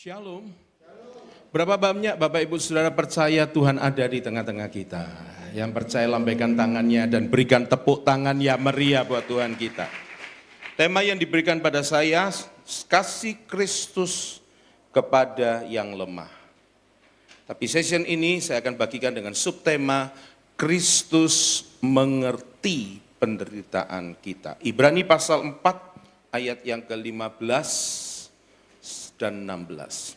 Shalom. Berapa banyak Bapak Ibu Saudara percaya Tuhan ada di tengah-tengah kita? Yang percaya lambaikan tangannya dan berikan tepuk tangan yang meriah buat Tuhan kita. Tema yang diberikan pada saya, kasih Kristus kepada yang lemah. Tapi session ini saya akan bagikan dengan subtema, Kristus mengerti penderitaan kita. Ibrani pasal 4 ayat yang ke-15 dan 16.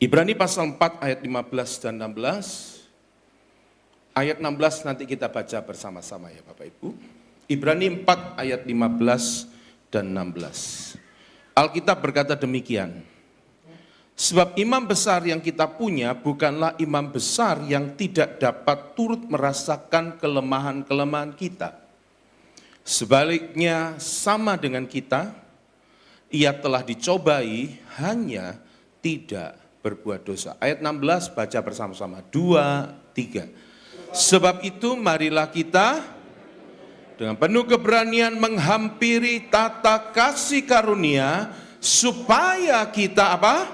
Ibrani pasal 4 ayat 15 dan 16. Ayat 16 nanti kita baca bersama-sama ya Bapak Ibu. Ibrani 4 ayat 15 dan 16. Alkitab berkata demikian. Sebab imam besar yang kita punya bukanlah imam besar yang tidak dapat turut merasakan kelemahan-kelemahan kita. Sebaliknya sama dengan kita, ia telah dicobai hanya tidak berbuat dosa. Ayat 16 baca bersama-sama. 2, 3. Sebab itu marilah kita dengan penuh keberanian menghampiri tata kasih karunia supaya kita apa?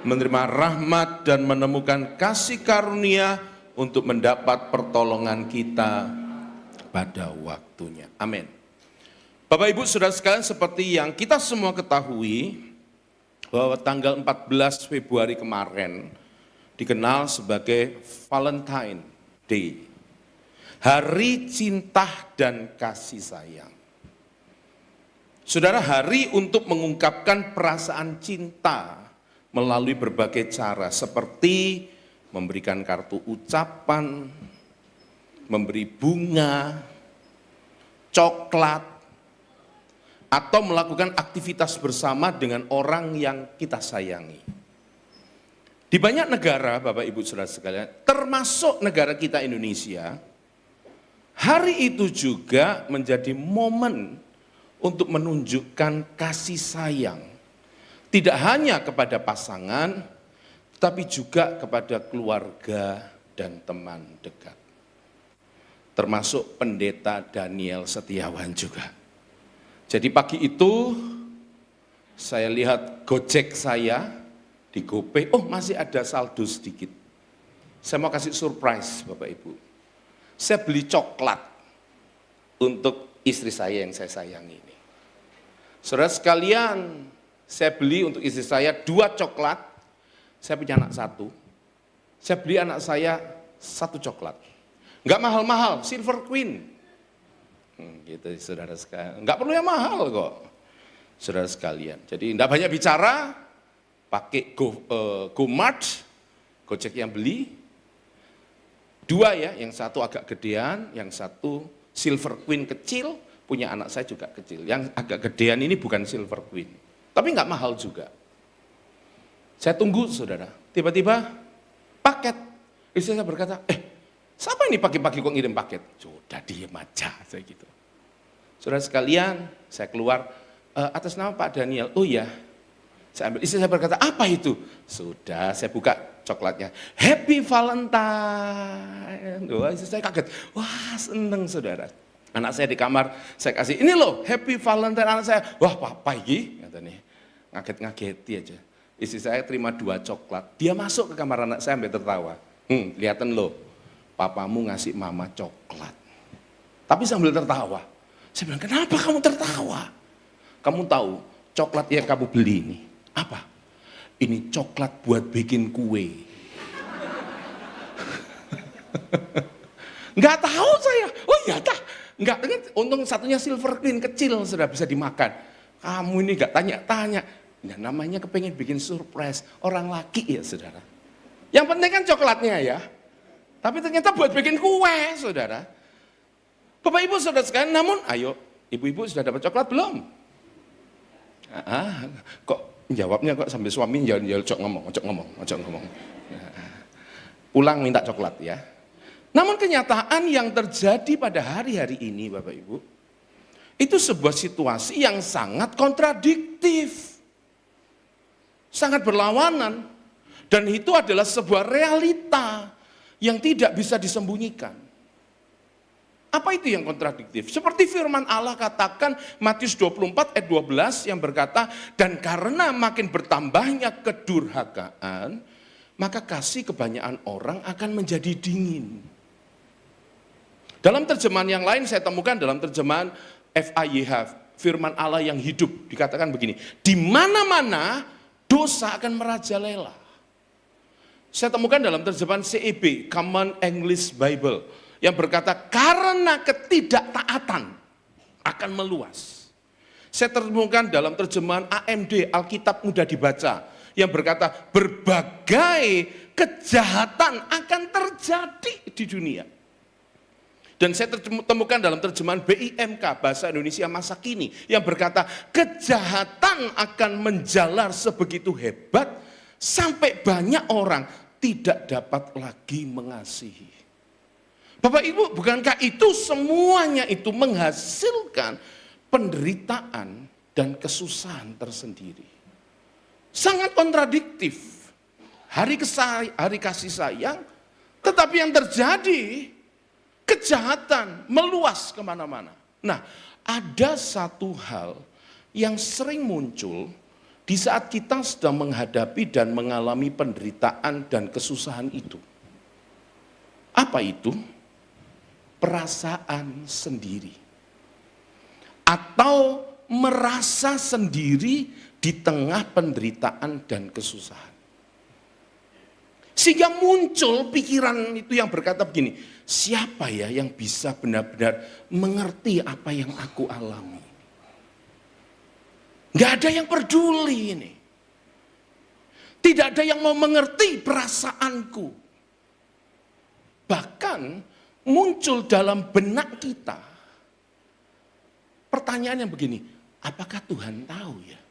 Menerima rahmat dan menemukan kasih karunia untuk mendapat pertolongan kita pada waktunya. Amin. Bapak Ibu Saudara sekalian, seperti yang kita semua ketahui bahwa tanggal 14 Februari kemarin dikenal sebagai Valentine Day. Hari cinta dan kasih sayang. Saudara, hari untuk mengungkapkan perasaan cinta melalui berbagai cara seperti memberikan kartu ucapan, memberi bunga, coklat, atau melakukan aktivitas bersama dengan orang yang kita sayangi. Di banyak negara, Bapak Ibu Saudara sekalian, termasuk negara kita Indonesia, hari itu juga menjadi momen untuk menunjukkan kasih sayang. Tidak hanya kepada pasangan, tapi juga kepada keluarga dan teman dekat. Termasuk pendeta Daniel Setiawan juga. Jadi pagi itu saya lihat Gojek saya di GoPay, oh masih ada saldo sedikit. Saya mau kasih surprise Bapak Ibu. Saya beli coklat untuk istri saya yang saya sayangi ini. Saudara sekalian, saya beli untuk istri saya 2 coklat, saya punya anak 1. Saya beli anak saya 1 coklat. Enggak mahal-mahal, Silver Queen. Gitu saudara sekalian, enggak perlu yang mahal kok. Saudara sekalian, jadi enggak banyak bicara, pakai GoMart, Gojek yang beli. 2 ya, yang 1 agak gedean, yang 1 Silver Queen kecil, punya anak saya juga kecil. Yang agak gedean ini bukan Silver Queen. Tapi enggak mahal juga. Saya tunggu saudara, tiba-tiba paket. Istri saya berkata, siapa ini pagi-pagi kok ngirim paket? Sudah diem aja, saya gitu. Saudara sekalian, saya keluar, atas nama Pak Daniel, oh ya. Saya ambil, istri saya berkata, apa itu? Sudah, saya buka coklatnya. Happy Valentine. Wah, istri saya kaget. Wah, seneng saudara. Anak saya di kamar, saya kasih, ini loh Happy Valentine anak saya. Wah, papa ini, katanya. Ngaget-ngageti aja. Istri saya terima 2 coklat. Dia masuk ke kamar anak saya sampai tertawa. Lihatin loh, papamu ngasih mama coklat. Tapi sambil tertawa. Saya bilang, kenapa kamu tertawa? Kamu tahu, coklat yang kamu beli ini, apa? Ini coklat buat bikin kue. Enggak tahu saya. Oh iya dah. Enggak, untung satunya Silver Queen kecil sudah bisa dimakan. Kamu ini enggak tanya-tanya. Nah, namanya kepengen bikin surprise. Orang laki ya saudara. Yang penting kan coklatnya ya. Tapi ternyata buat bikin kue saudara. Bapak Ibu saudara sekalian, namun ayo ibu-ibu sudah dapat coklat belum? Kok jawabnya kok sambil suami cok ngomong. Pulang minta coklat ya. Namun kenyataan yang terjadi pada hari-hari ini Bapak Ibu, itu sebuah situasi yang sangat kontradiktif. Sangat berlawanan. Dan itu adalah sebuah realita yang tidak bisa disembunyikan. Apa itu yang kontradiktif? Seperti firman Allah katakan Matius 24 ayat 12 yang berkata, dan karena makin bertambahnya kedurhakaan, maka kasih kebanyakan orang akan menjadi dingin. Dalam terjemahan yang lain saya temukan dalam terjemahan FAYH, firman Allah yang hidup, dikatakan begini, di mana-mana dosa akan merajalela. Saya temukan dalam terjemahan CEB, Common English Bible, yang berkata karena ketidaktaatan akan meluas. Saya temukan dalam terjemahan AMD, Alkitab Mudah Dibaca, yang berkata berbagai kejahatan akan terjadi di dunia. Dan saya temukan dalam terjemahan BIMK, Bahasa Indonesia Masa Kini, yang berkata kejahatan akan menjalar sebegitu hebat sampai banyak orang tidak dapat lagi mengasihi. Bapak Ibu, bukankah itu semuanya itu menghasilkan penderitaan dan kesusahan tersendiri? Sangat kontradiktif. Hari kasih sayang, tetapi yang terjadi kejahatan meluas kemana-mana. Nah, ada satu hal yang sering muncul di saat kita sedang menghadapi dan mengalami penderitaan dan kesusahan itu. Apa itu? Perasaan sendiri. Atau merasa sendiri di tengah penderitaan dan kesusahan. Sehingga muncul pikiran itu yang berkata begini, siapa ya yang bisa benar-benar mengerti apa yang aku alami? Nggak ada yang peduli ini. Tidak ada yang mau mengerti perasaanku. Bahkan muncul dalam benak kita pertanyaan yang begini, apakah Tuhan tahu ya?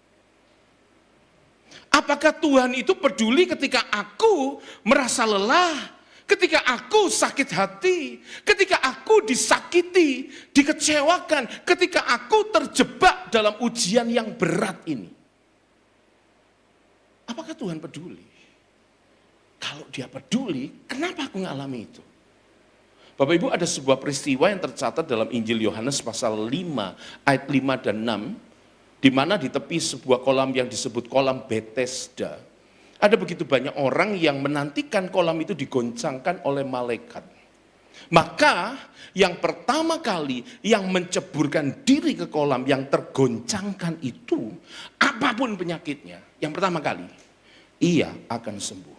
Apakah Tuhan itu peduli ketika aku merasa lelah, ketika aku sakit hati, ketika aku disakiti, dikecewakan, ketika aku terjebak dalam ujian yang berat ini? Apakah Tuhan peduli? Kalau dia peduli, kenapa aku ngalami itu? Bapak Ibu, ada sebuah peristiwa yang tercatat dalam Injil Yohanes pasal 5 ayat 5 dan 6, di mana di tepi sebuah kolam yang disebut kolam Bethesda, ada begitu banyak orang yang menantikan kolam itu digoncangkan oleh malaikat. Maka yang pertama kali yang menceburkan diri ke kolam yang tergoncangkan itu, apapun penyakitnya, yang pertama kali, ia akan sembuh.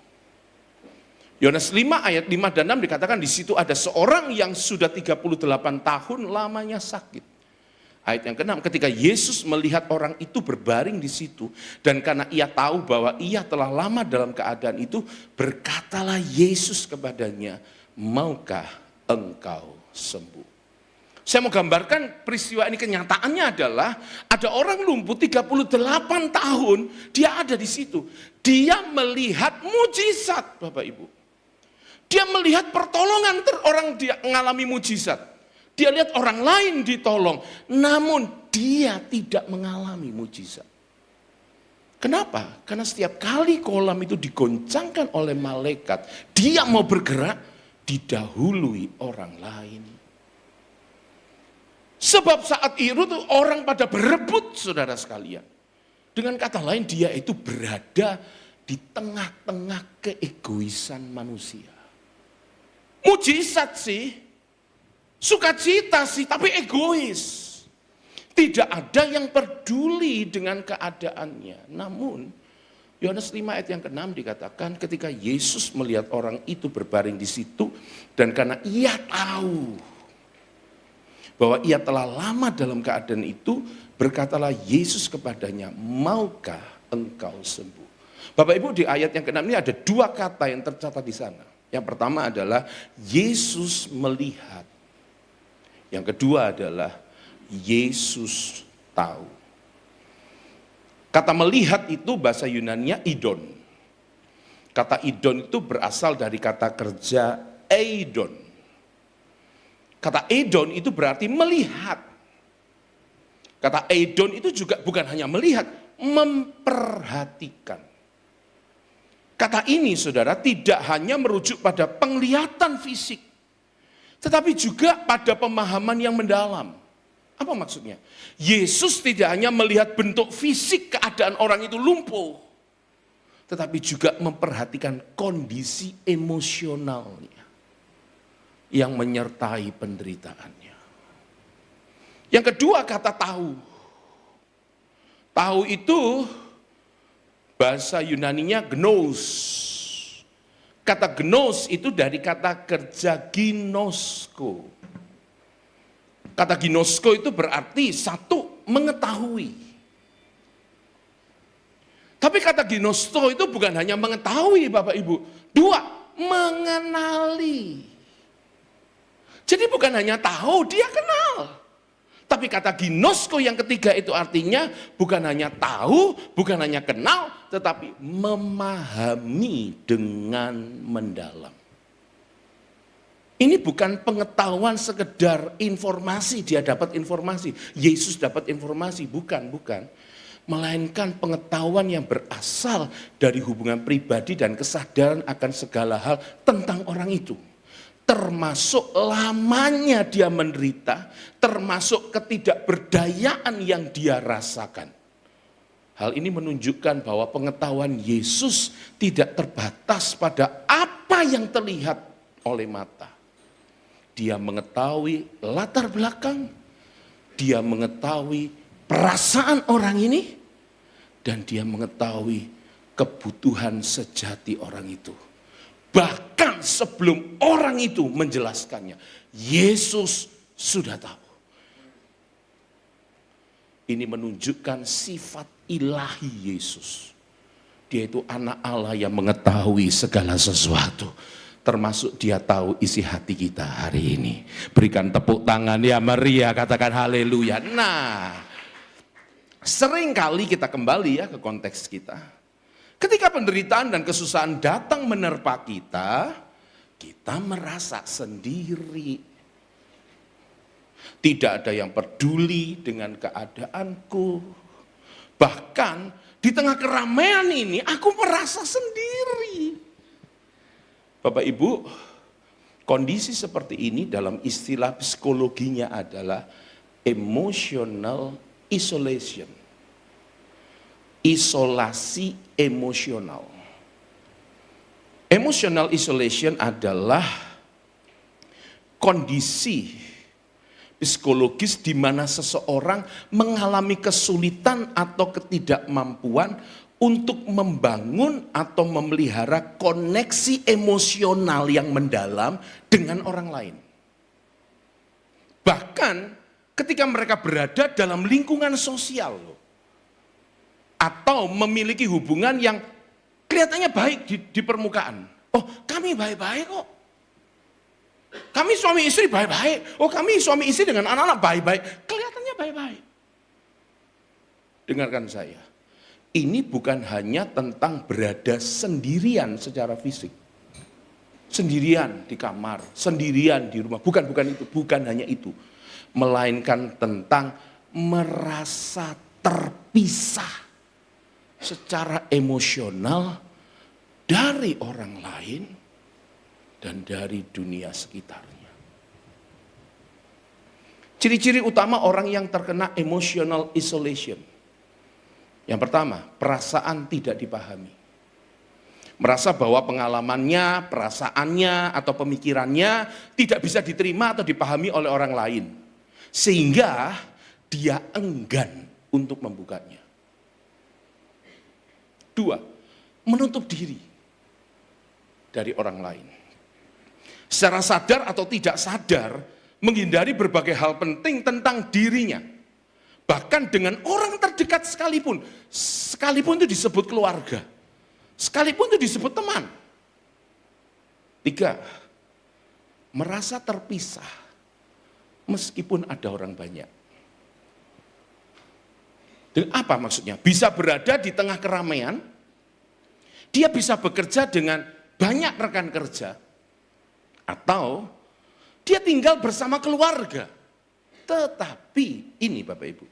Yohanes 5 ayat 5 dan 6 dikatakan di situ ada seorang yang sudah 38 tahun lamanya sakit. Ayat yang ke-6, ketika Yesus melihat orang itu berbaring di situ, dan karena ia tahu bahwa ia telah lama dalam keadaan itu, berkatalah Yesus kepadanya, maukah engkau sembuh? Saya mau gambarkan peristiwa ini, kenyataannya adalah ada orang lumpuh 38 tahun, dia ada di situ. Dia melihat mujizat, Bapak Ibu. Dia melihat pertolongan orang dia mengalami mujizat. Dia lihat orang lain ditolong, namun dia tidak mengalami mujizat. Kenapa? Karena setiap kali kolam itu digoncangkan oleh malaikat, dia mau bergerak, didahului orang lain. Sebab saat itu tuh orang pada berebut, saudara sekalian. Dengan kata lain, dia itu berada di tengah-tengah keegoisan manusia. Mujizat sih, sukacita sih, tapi egois. Tidak ada yang peduli dengan keadaannya. Namun, Yohanes 5 ayat yang ke-6 dikatakan ketika Yesus melihat orang itu berbaring di situ, dan karena ia tahu bahwa ia telah lama dalam keadaan itu, berkatalah Yesus kepadanya, maukah engkau sembuh? Bapak Ibu, di ayat yang ke-6 ini ada dua kata yang tercatat di sana. Yang pertama adalah Yesus melihat. Yang kedua adalah Yesus tahu. Kata melihat itu bahasa Yunaninya idon. Kata idon itu berasal dari kata kerja eidon. Kata eidon itu berarti melihat. Kata eidon itu juga bukan hanya melihat, memperhatikan. Kata ini saudara tidak hanya merujuk pada penglihatan fisik, tetapi juga pada pemahaman yang mendalam. Apa maksudnya? Yesus tidak hanya melihat bentuk fisik keadaan orang itu lumpuh, tetapi juga memperhatikan kondisi emosionalnya yang menyertai penderitaannya. Yang kedua, kata tahu. Tahu itu bahasa Yunaninya gnos. Kata gnos itu dari kata kerja ginosko. Kata ginosko itu berarti satu, mengetahui. Tapi kata ginosko itu bukan hanya mengetahui Bapak Ibu. Dua, mengenali. Jadi bukan hanya tahu, dia kenal. Tapi kata ginosko yang ketiga itu artinya bukan hanya tahu, bukan hanya kenal, tetapi memahami dengan mendalam. Ini bukan pengetahuan sekedar informasi, dia dapat informasi, Yesus dapat informasi, bukan. Melainkan pengetahuan yang berasal dari hubungan pribadi dan kesadaran akan segala hal tentang orang itu. Termasuk lamanya dia menderita, termasuk ketidakberdayaan yang dia rasakan. Hal ini menunjukkan bahwa pengetahuan Yesus tidak terbatas pada apa yang terlihat oleh mata. Dia mengetahui latar belakang, dia mengetahui perasaan orang ini, dan dia mengetahui kebutuhan sejati orang itu. Bahkan sebelum orang itu menjelaskannya, Yesus sudah tahu. Ini menunjukkan sifat ilahi Yesus. Dia itu anak Allah yang mengetahui segala sesuatu. Termasuk dia tahu isi hati kita hari ini. Berikan tepuk tangan ya Maria, katakan haleluya. Nah, seringkali kita kembali ya ke konteks kita. Ketika penderitaan dan kesusahan datang menerpa kita, kita merasa sendiri. Tidak ada yang peduli dengan keadaanku. Bahkan di tengah keramaian ini aku merasa sendiri. Bapak Ibu, kondisi seperti ini dalam istilah psikologinya adalah emotional isolation. Isolasi emosional. Emotional isolation adalah kondisi psikologis di mana seseorang mengalami kesulitan atau ketidakmampuan untuk membangun atau memelihara koneksi emosional yang mendalam dengan orang lain. Bahkan ketika mereka berada dalam lingkungan sosial atau memiliki hubungan yang kelihatannya baik di permukaan. Oh, kami baik-baik kok. Kami suami istri baik-baik. Oh, kami suami istri dengan anak-anak baik-baik. Kelihatannya baik-baik. Dengarkan saya. Ini bukan hanya tentang berada sendirian secara fisik. Sendirian di kamar, sendirian di rumah. Bukan itu, bukan hanya itu. Melainkan tentang merasa terpisah secara emosional dari orang lain dan dari dunia sekitarnya. Ciri-ciri utama orang yang terkena emotional isolation. Yang pertama, perasaan tidak dipahami. Merasa bahwa pengalamannya, perasaannya, atau pemikirannya tidak bisa diterima atau dipahami oleh orang lain. Sehingga dia enggan untuk membukanya. Dua, menutup diri dari orang lain. Secara sadar atau tidak sadar, menghindari berbagai hal penting tentang dirinya. Bahkan dengan orang terdekat sekalipun itu disebut keluarga, sekalipun itu disebut teman. Tiga, merasa terpisah meskipun ada orang banyak. Dan apa maksudnya? Bisa berada di tengah keramaian, dia bisa bekerja dengan banyak rekan kerja, atau dia tinggal bersama keluarga. Tetapi ini Bapak Ibu,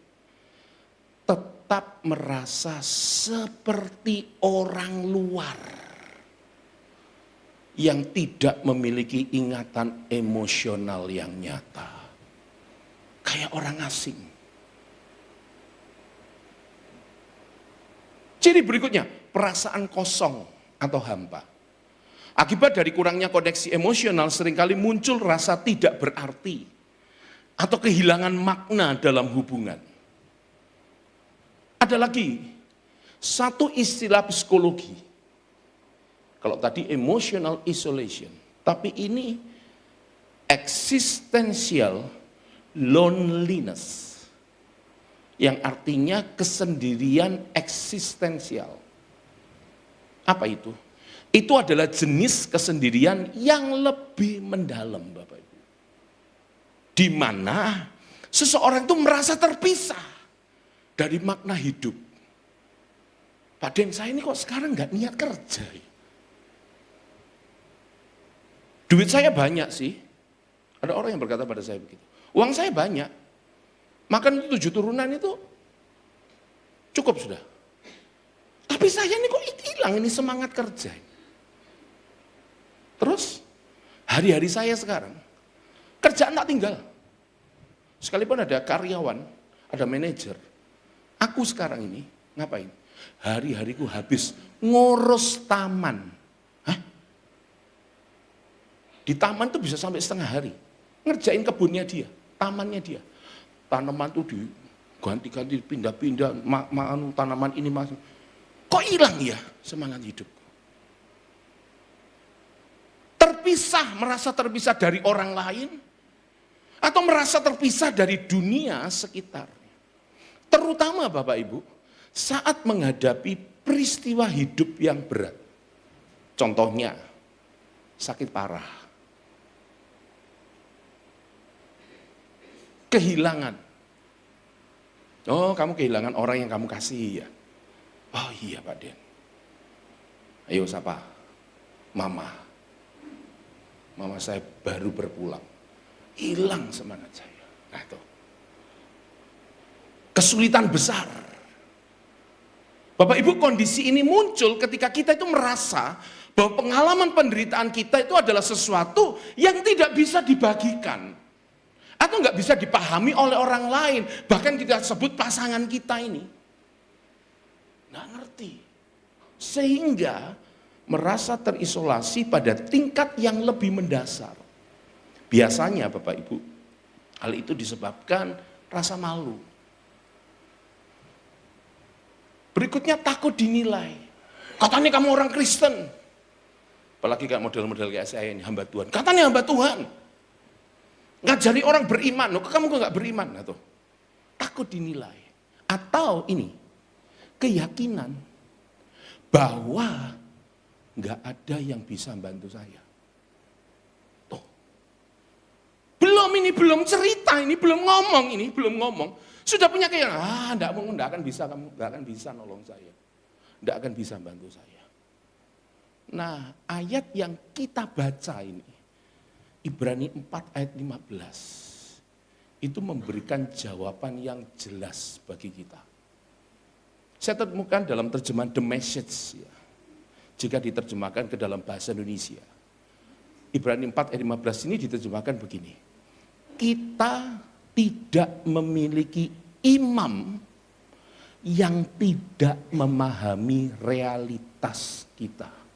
tetap merasa seperti orang luar. yang tidak memiliki ingatan emosional yang nyata. Kayak orang asing. Ciri berikutnya, perasaan kosong atau hampa. Akibat dari kurangnya koneksi emosional seringkali muncul rasa tidak berarti atau kehilangan makna dalam hubungan. Ada lagi satu istilah psikologi. Kalau tadi emotional isolation, tapi ini existential loneliness. Yang artinya kesendirian eksistensial. Apa itu? Itu adalah jenis kesendirian yang lebih mendalam, Bapak Ibu. Di mana seseorang itu merasa terpisah dari makna hidup. Pak Den, saya ini kok sekarang nggak niat kerja. Duit saya banyak sih. Ada orang yang berkata pada saya begitu. Uang saya banyak. Makan 7 turunan itu cukup sudah. Tapi saya ini kok hilang ini semangat kerja. Terus hari-hari saya sekarang kerjaan tak tinggal. Sekalipun ada karyawan, ada manajer. Aku sekarang ini ngapain? Hari-hariku habis ngurus taman. Hah? Di taman tuh bisa sampai setengah hari. Ngerjain kebunnya dia, tamannya dia. Tanaman tuh diganti-ganti, pindah-pindah, tanaman ini masuk. Kok hilang ya semangat hidup? Terpisah, merasa terpisah dari orang lain, atau merasa terpisah dari dunia sekitar. Terutama Bapak Ibu, saat menghadapi peristiwa hidup yang berat. Contohnya, sakit parah. Kehilangan. Oh, kamu kehilangan orang yang kamu kasih ya. Oh iya Pak Den. Ayo siapa? Mama. Mama saya baru berpulang. Hilang semangat saya. Nah itu. Kesulitan besar. Bapak Ibu, kondisi ini muncul ketika kita itu merasa bahwa pengalaman penderitaan kita itu adalah sesuatu yang tidak bisa dibagikan. Atau nggak bisa dipahami oleh orang lain. Bahkan kita sebut pasangan kita ini. Nggak ngerti. Sehingga merasa terisolasi pada tingkat yang lebih mendasar. Biasanya Bapak Ibu, hal itu disebabkan rasa malu. Berikutnya takut dinilai. Katanya kamu orang Kristen. Apalagi kayak model-model kayak saya ini, hamba Tuhan. Katanya hamba Tuhan. Ngajari orang beriman, kok kamu kok nggak beriman? Atau takut dinilai. Atau ini, keyakinan bahwa nggak ada yang bisa bantu saya. Tuh. Belum cerita, ini belum ngomong. Sudah punya keyakinan, nggak akan bisa kamu, nggak akan bisa nolong saya. Nggak akan bisa bantu saya. Nah, ayat yang kita baca ini, Ibrani 4 ayat 15, itu memberikan jawaban yang jelas bagi kita. Saya temukan dalam terjemahan The Message, ya, jika diterjemahkan ke dalam bahasa Indonesia. Ibrani 4 ayat 15 ini diterjemahkan begini. Kita tidak memiliki imam yang tidak memahami realitas kita.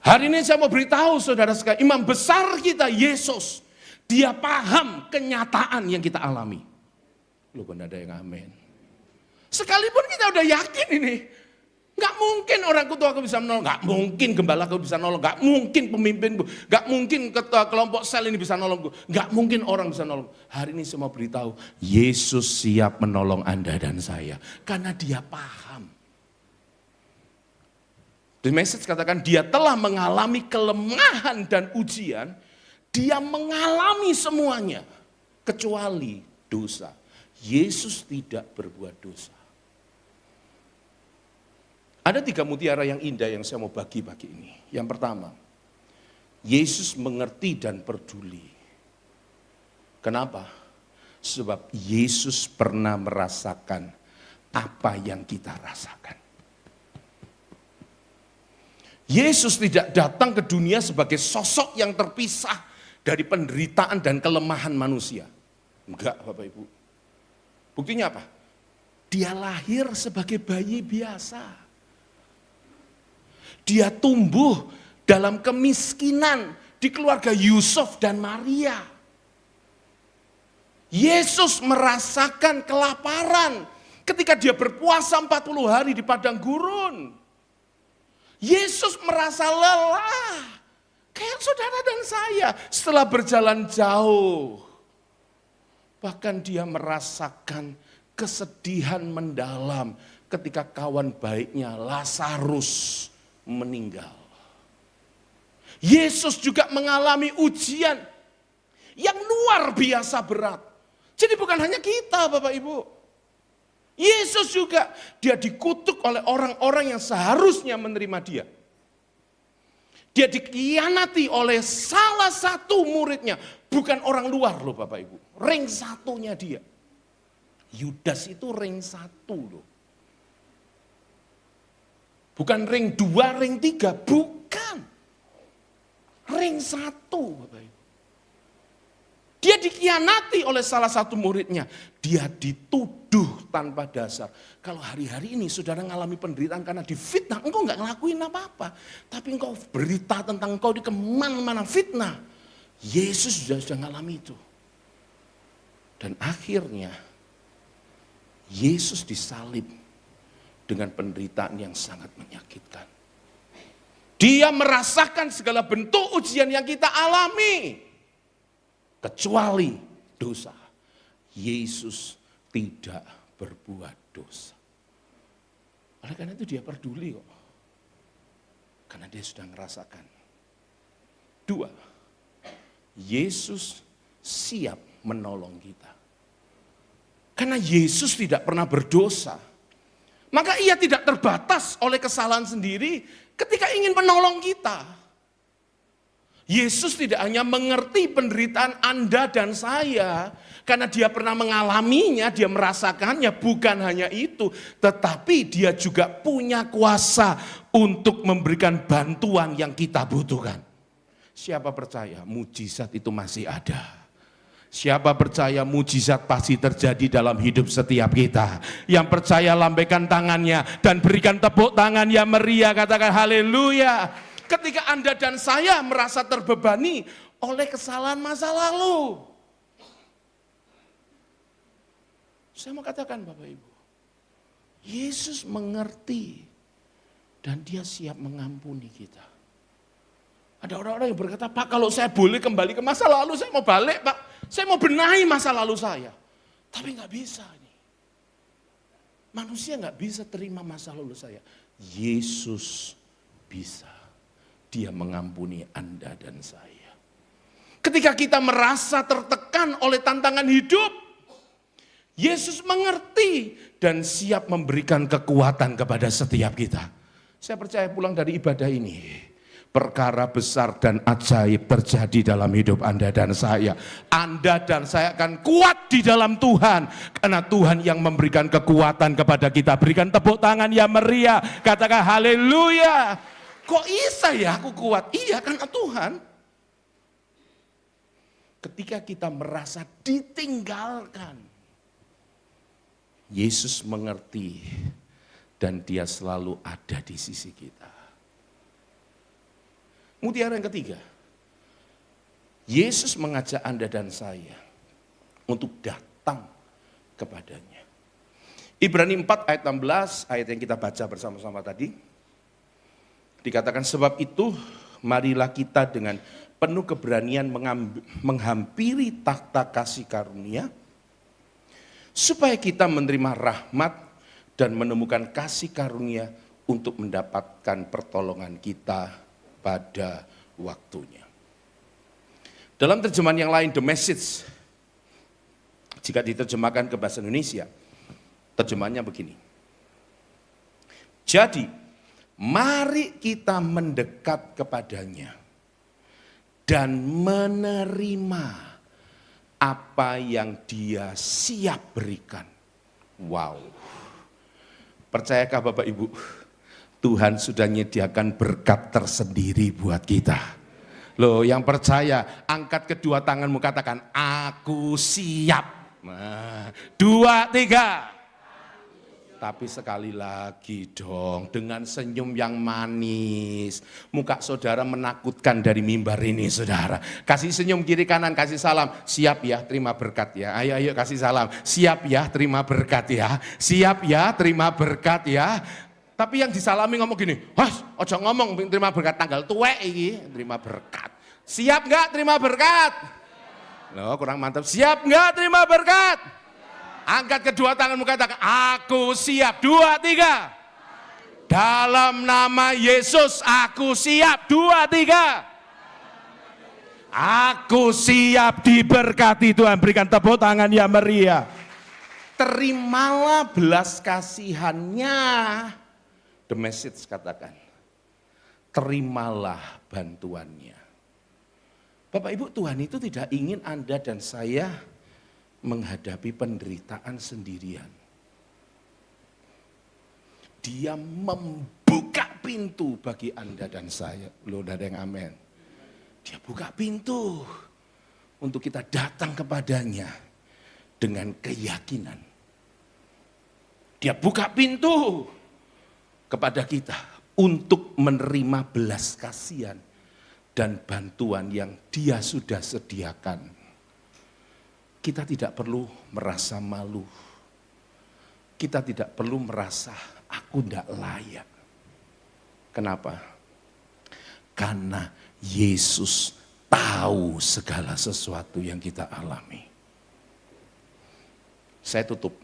Hari ini saya mau beritahu saudara sekalian, imam besar kita Yesus, dia paham kenyataan yang kita alami. Lu benar ada yang amin. Sekalipun kita udah yakin ini, nggak mungkin orang ketua bisa menolong, nggak mungkin gembala bisa nolong, nggak mungkin pemimpin, nggak mungkin kelompok sel ini bisa nolong, nggak mungkin orang bisa nolong. Hari ini saya mau beritahu, Yesus siap menolong Anda dan saya, karena dia paham. The Message katakan dia telah mengalami kelemahan dan ujian, dia mengalami semuanya kecuali dosa. Yesus tidak berbuat dosa. Ada 3 mutiara yang indah yang saya mau bagi pagi ini. Yang pertama, Yesus mengerti dan peduli. Kenapa? Sebab Yesus pernah merasakan apa yang kita rasakan. Yesus tidak datang ke dunia sebagai sosok yang terpisah dari penderitaan dan kelemahan manusia. Enggak, Bapak Ibu. Buktinya apa? Dia lahir sebagai bayi biasa. Dia tumbuh dalam kemiskinan di keluarga Yusuf dan Maria. Yesus merasakan kelaparan ketika dia berpuasa 40 hari di padang gurun. Yesus merasa lelah, kayak saudara dan saya setelah berjalan jauh. Bahkan dia merasakan kesedihan mendalam ketika kawan baiknya Lazarus meninggal. Yesus juga mengalami ujian yang luar biasa berat. Jadi bukan hanya kita, Bapak Ibu. Yesus juga, dia dikutuk oleh orang-orang yang seharusnya menerima dia. Dia dikhianati oleh salah satu muridnya. Bukan orang luar loh Bapak Ibu. Ring satunya dia. Yudas itu ring 1 loh. Bukan ring 2, ring 3. Bukan. Ring 1 Bapak Ibu. Dia dikhianati oleh salah satu muridnya. Dia dituduh tanpa dasar. Kalau hari-hari ini saudara mengalami penderitaan karena difitnah, engkau enggak ngelakuin apa-apa. Tapi engkau berita tentang engkau di kemana-mana fitnah. Yesus sudah mengalami itu. Dan akhirnya Yesus disalib dengan penderitaan yang sangat menyakitkan. Dia merasakan segala bentuk ujian yang kita alami. Kecuali dosa. Yesus tidak berbuat dosa. Oleh karena itu dia peduli kok. Karena dia sudah merasakan. 2. Yesus siap menolong kita. Karena Yesus tidak pernah berdosa. Maka ia tidak terbatas oleh kesalahan sendiri ketika ingin menolong kita. Yesus tidak hanya mengerti penderitaan Anda dan saya, karena dia pernah mengalaminya, dia merasakannya, bukan hanya itu, tetapi dia juga punya kuasa untuk memberikan bantuan yang kita butuhkan. Siapa percaya mujizat itu masih ada? Siapa percaya mujizat pasti terjadi dalam hidup setiap kita? Yang percaya lambaikan tangannya dan berikan tepuk tangan yang meriah, katakan haleluya. Ketika Anda dan saya merasa terbebani oleh kesalahan masa lalu. Saya mau katakan Bapak Ibu, Yesus mengerti dan dia siap mengampuni kita. Ada orang-orang yang berkata, Pak kalau saya boleh kembali ke masa lalu, saya mau balik Pak. Saya mau benahi masa lalu saya. Tapi nggak bisa ini. Manusia nggak bisa terima masa lalu saya. Yesus bisa. Dia mengampuni Anda dan saya. Ketika kita merasa tertekan oleh tantangan hidup, Yesus mengerti dan siap memberikan kekuatan kepada setiap kita. Saya percaya pulang dari ibadah ini, perkara besar dan ajaib terjadi dalam hidup Anda dan saya. Anda dan saya akan kuat di dalam Tuhan, karena Tuhan yang memberikan kekuatan kepada kita. Berikan tepuk tangan yang meriah, katakan haleluya. Kok bisa ya aku kuat? Iya karena Tuhan. Ketika kita merasa ditinggalkan, Yesus mengerti dan dia selalu ada di sisi kita. Mutiara yang ketiga, Yesus mengajak Anda dan saya untuk datang kepadanya. Ibrani 4 ayat 16, ayat yang kita baca bersama-sama tadi. Dikatakan sebab itu marilah kita dengan penuh keberanian menghampiri takhta kasih karunia supaya kita menerima rahmat dan menemukan kasih karunia untuk mendapatkan pertolongan kita pada waktunya. Dalam terjemahan yang lain, The Message, jika diterjemahkan ke bahasa Indonesia, terjemahannya begini. Jadi mari kita mendekat kepadanya dan menerima apa yang dia siap berikan. Wow. Percayakah Bapak Ibu? Tuhan sudah menyediakan berkat tersendiri buat kita. Loh, yang percaya, angkat kedua tanganmu, katakan, aku siap. Nah, 2, 3. Tapi sekali lagi dong, dengan senyum yang manis. Muka saudara menakutkan dari mimbar ini, saudara. Kasih senyum kiri kanan, kasih salam. Siap ya, terima berkat ya. Ayo kasih salam. Siap ya, terima berkat ya. Siap ya, terima berkat ya. Tapi yang disalami ngomong gini, ojo ngomong terima berkat tanggal tuwek iki, terima berkat. Siap enggak terima berkat? Loh, kurang mantap. Siap enggak terima berkat? Angkat kedua tanganmu, katakan, aku siap. 2, 3. Dalam nama Yesus aku siap. 2, 3. Aku siap diberkati Tuhan. Berikan tepuk tangan yang meriah. Terimalah belas kasihannya. The message katakan, terimalah bantuannya. Bapak Ibu, Tuhan itu tidak ingin Anda dan saya menghadapi penderitaan sendirian. Dia membuka pintu bagi Anda dan saya. Loh, ada yang amin. Dia buka pintu untuk kita datang kepadanya dengan keyakinan. Dia buka pintu kepada kita untuk menerima belas kasihan dan bantuan yang Dia sudah sediakan. Kita tidak perlu merasa malu. Kita tidak perlu merasa aku tidak layak. Kenapa? Karena Yesus tahu segala sesuatu yang kita alami. Saya tutup.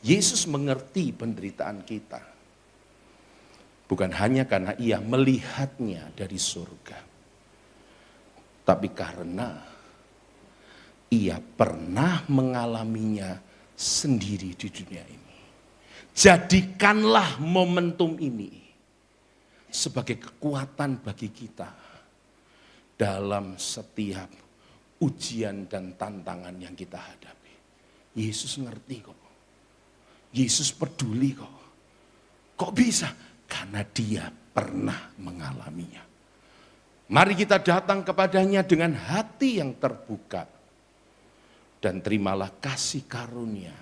Yesus mengerti penderitaan kita. Bukan hanya karena ia melihatnya dari surga. Tapi karena ia pernah mengalaminya sendiri di dunia ini. Jadikanlah momentum ini sebagai kekuatan bagi kita dalam setiap ujian dan tantangan yang kita hadapi. Yesus ngerti kok. Yesus peduli kok. Kok bisa? Karena dia pernah mengalaminya. Mari kita datang kepadanya dengan hati yang terbuka. Dan terimalah kasih karunia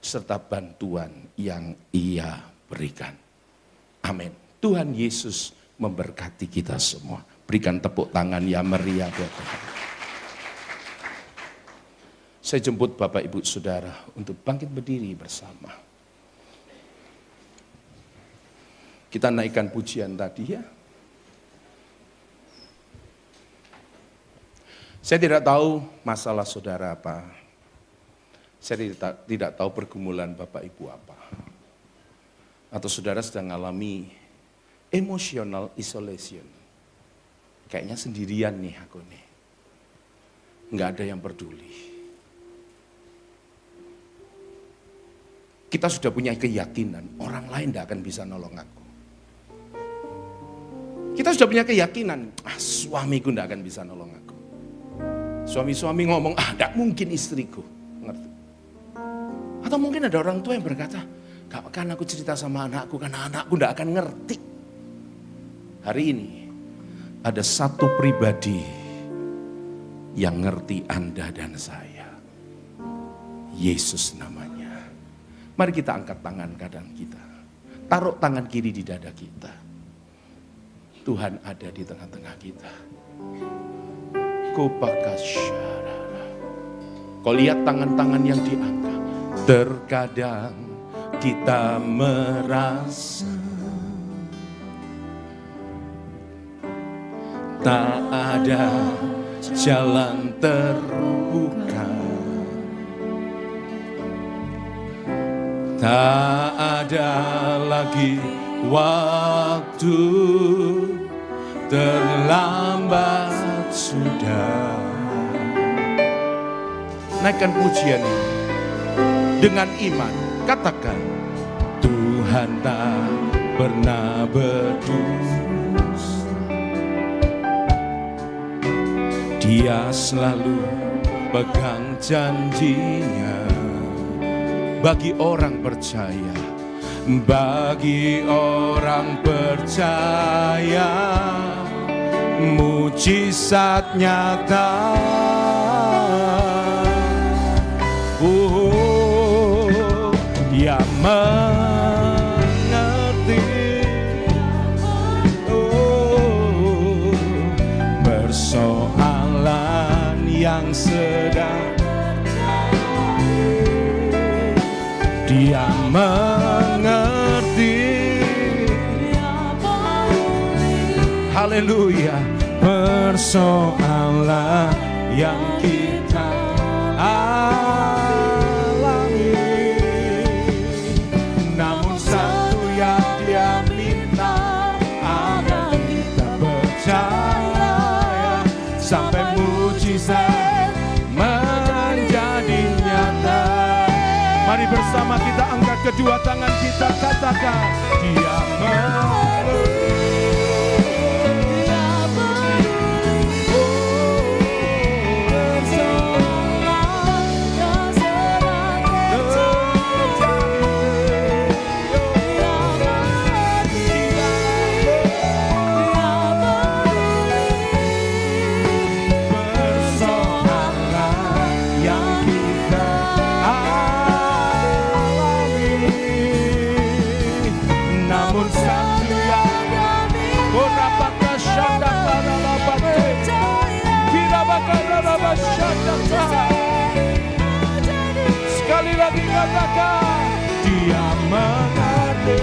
serta bantuan yang ia berikan. Amin. Tuhan Yesus memberkati kita semua. Berikan tepuk tangan yang meriah buat Tuhan. Saya jemput Bapak Ibu Saudara untuk bangkit berdiri bersama. Kita naikkan pujian tadi ya. Saya tidak tahu masalah saudara apa. Saya tidak tahu pergumulan Bapak Ibu apa. Atau saudara sedang mengalami emotional isolation. Kayaknya sendirian nih aku nih. Nggak ada yang peduli. Kita sudah punya keyakinan orang lain tidak akan bisa nolong aku. Kita sudah punya keyakinan, suamiku tidak akan bisa nolong aku. Suami-suami ngomong, tidak mungkin istriku. Ngerti? Atau mungkin ada orang tua yang berkata, gak akan aku cerita sama anakku, karena anakku tidak akan ngerti. Hari ini, ada satu pribadi yang ngerti Anda dan saya. Yesus namanya. Mari kita angkat tangan kanan kita. Taruh tangan kiri di dada kita. Tuhan ada di tengah-tengah kita. Kau lihat tangan-tangan yang diangkat. Terkadang kita merasa tak ada jalan terbuka. Tak ada lagi waktu, terlambat sudah. Naikkan pujian ini dengan iman. Katakan, Tuhan tak pernah berdusta. Dia selalu pegang janjinya. Bagi orang percaya, bagi orang percaya, mujizat nyata. Yang mengerti persoalan yang sedang Dia mengerti. Haleluya. Persoalan yang kita alami, namun satu yang Dia minta agar kita percaya sampai mujizat menjadi nyata. Mari bersama kita angkat kedua tangan kita, katakan Dia mengerti. Sekali lagi katakan Dia mengerti.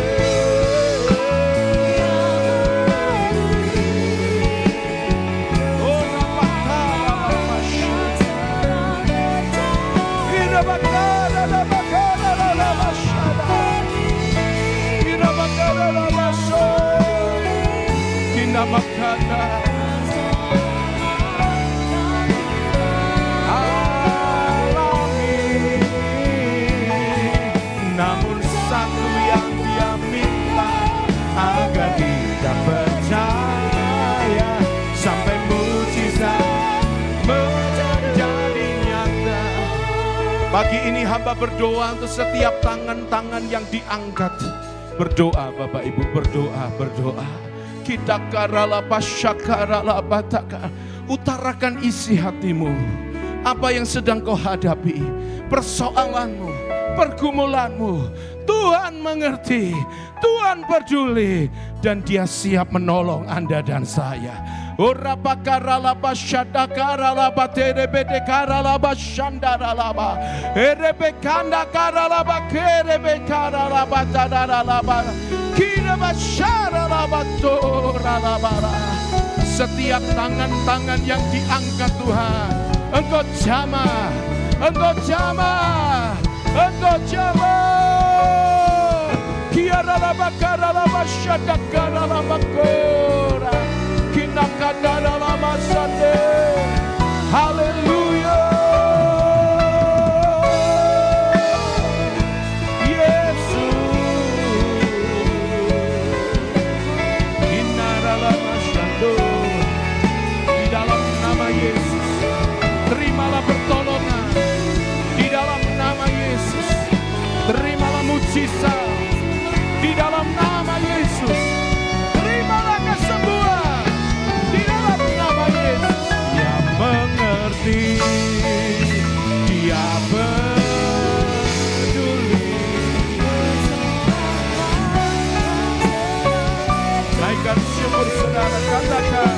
Namun satu yang Dia minta agar kita percaya sampai mujizat menjadi nyata. Pagi ini hamba berdoa untuk setiap tangan-tangan yang diangkat. Berdoa Bapak Ibu, berdoa. Kita karalapa syakaralapa taka. Utarakan isi hatimu. Apa yang sedang kau hadapi, persoalanmu, pergumulanmu, Tuhan mengerti, Tuhan peduli, dan Dia siap menolong Anda dan saya. Orapa karalapa syadakaralapa terebede karalapa shandaralapa erebe kanda karalapa kerebe karalapa tadaralapa kiraba syaralapa toralapa. Setiap tangan-tangan yang diangkat Tuhan, Engkau jamah, Engkau jamah, Engkau jamah. Kiaralapa karalapa syadakaralapa kora kinakadaralapa sande. Haleluya. Terimalah pertolongan di dalam nama Yesus. Terimalah mujizat di dalam nama Yesus. Terimalah kesembuhan di dalam nama Yesus. Dia mengerti, Dia peduli. Naikkan syukur saudara, katakan